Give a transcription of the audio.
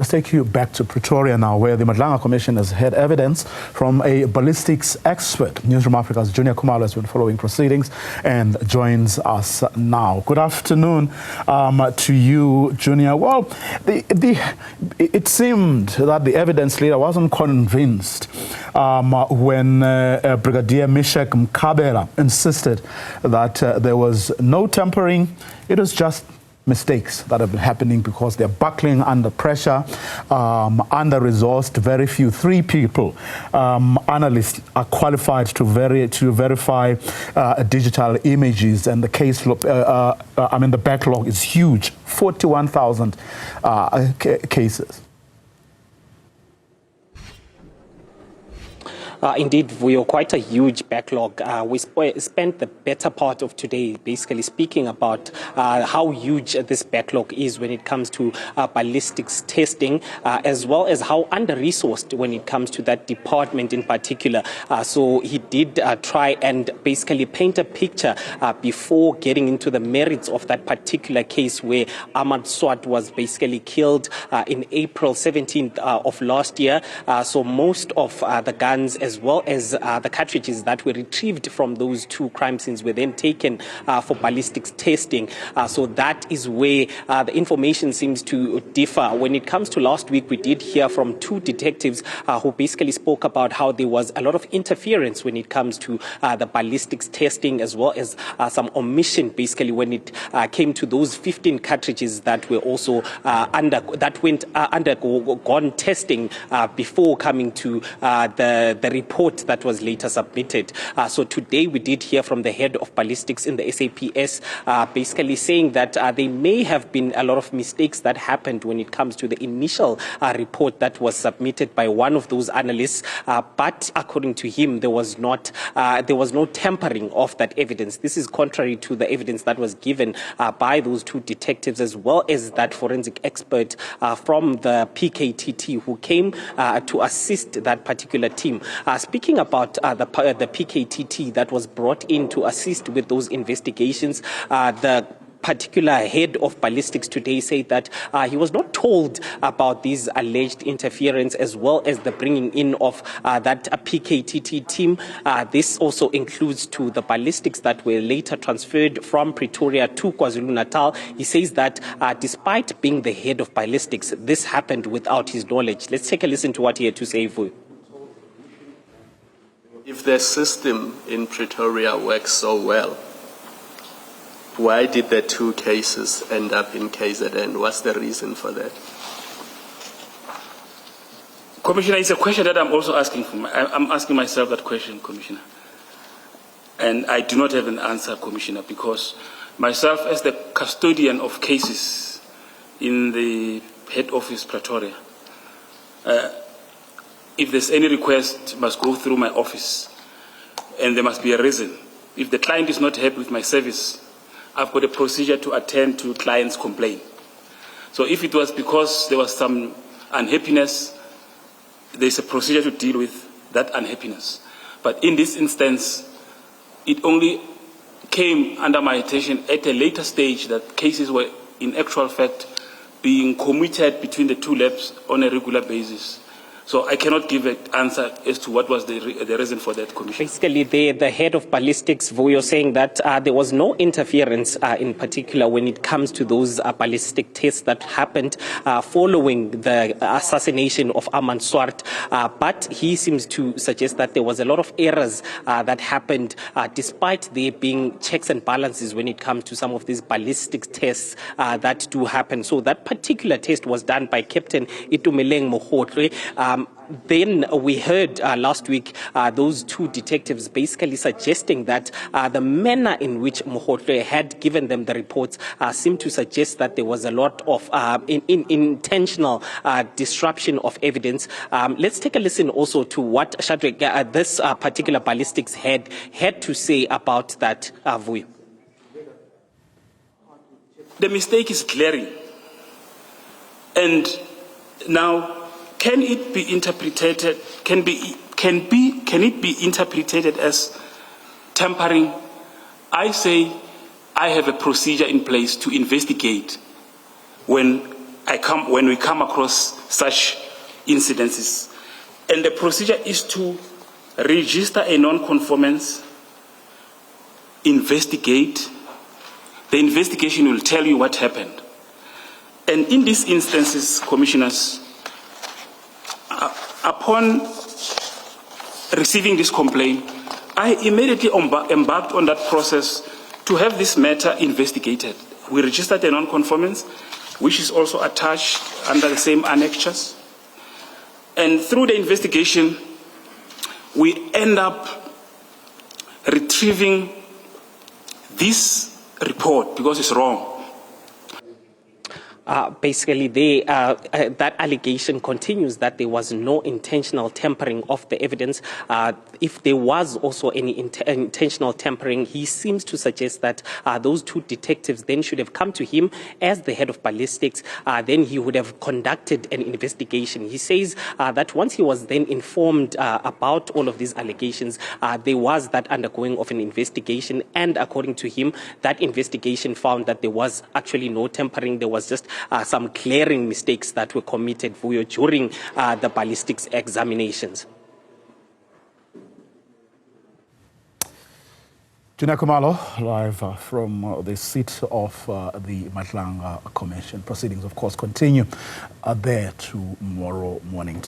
Let's take you back to Pretoria now, where the Madlanga Commission has had evidence from a ballistics expert. Newzroom Afrika's Juniour Khumalo has been following proceedings and joins us now. Good afternoon to you, Juniour. Well, it seemed that the evidence leader wasn't convinced when Brigadier Mishak Mkhabela insisted that there was no tampering. It was just mistakes that have been happening because they're buckling under pressure, under-resourced, very few. 3 people, analysts, are qualified to verify digital images, and the case, the backlog is huge, 41,000 cases. Indeed, we are quite a huge backlog. We spent the better part of today basically speaking about how huge this backlog is when it comes to ballistics testing, as well as how under-resourced when it comes to that department in particular. So he did try and basically paint a picture before getting into the merits of that particular case where Ahmad Swart was basically killed in April 17th of last year. So most of the guns as well as the cartridges that were retrieved from those 2 crime scenes were then taken for ballistics testing. So that is where the information seems to differ. When it comes to last week, we did hear from 2 detectives who basically spoke about how there was a lot of interference when it comes to the ballistics testing, as well as some omission basically when it came to those 15 cartridges that were also undergone testing before coming to the report that was later submitted. So today we did hear from the head of ballistics in the SAPS basically saying that there may have been a lot of mistakes that happened when it comes to the initial report that was submitted by one of those analysts, but according to him there was no tampering of that evidence. This is contrary to the evidence that was given by those 2 detectives, as well as that forensic expert from the PKTT who came to assist that particular team. Speaking about the PKTT that was brought in to assist with those investigations, the particular head of ballistics today said that he was not told about these alleged interference, as well as the bringing in of that PKTT team. This also includes to the ballistics that were later transferred from Pretoria to KwaZulu-Natal. He says that despite being the head of ballistics, this happened without his knowledge. Let's take a listen to what he had to say for you. If the system in Pretoria works so well, why did the 2 cases end up in KZN? What's the reason for that? Commissioner, it's a question that I'm also asking. I'm asking myself that question, Commissioner. And I do not have an answer, Commissioner, because myself, as the custodian of cases in the head office, Pretoria, if there's any request, it must go through my office, and there must be a reason. If the client is not happy with my service, I've got a procedure to attend to client's complaint. So if it was because there was some unhappiness, there's a procedure to deal with that unhappiness. But in this instance, it only came under my attention at a later stage that cases were in actual fact being committed between the 2 labs on a regular basis. So I cannot give an answer as to what was the reason for that, Commissioner. Basically, the head of ballistics, Vuyo, saying that there was no interference in particular when it comes to those ballistic tests that happened following the assassination of Ahmad Swart. But he seems to suggest that there was a lot of errors that happened despite there being checks and balances when it comes to some of these ballistic tests that do happen. So that particular test was done by Captain Itumeleng Mohotre. Then we heard last week those 2 detectives basically suggesting that the manner in which Mohotre had given them the reports seemed to suggest that there was a lot of intentional disruption of evidence. Let's take a listen also to what Shadrach, this particular ballistics head, had to say about that. Vuyo. The mistake is glaring, and now, can it be interpreted? Can it be interpreted as tampering? I say I have a procedure in place to investigate when when we come across such incidences. And the procedure is to register a non-conformance, investigate. The investigation will tell you what happened. And in these instances, commissioners, upon receiving this complaint, I immediately embarked on that process to have this matter investigated. We registered a non-conformance, which is also attached under the same annexures. And through the investigation, we end up retrieving this report because it's wrong. Basically, that allegation continues that there was no intentional tampering of the evidence. If there was also any intentional tampering, he seems to suggest that those two detectives then should have come to him as the head of ballistics. Then he would have conducted an investigation. He says that once he was then informed about all of these allegations, there was that undergoing of an investigation. And according to him, that investigation found that there was actually no tampering. There was just some glaring mistakes that were committed during the ballistics examinations. Juniour Khumalo, live from the seat of the Madlanga Commission. Proceedings, of course, continue there tomorrow morning.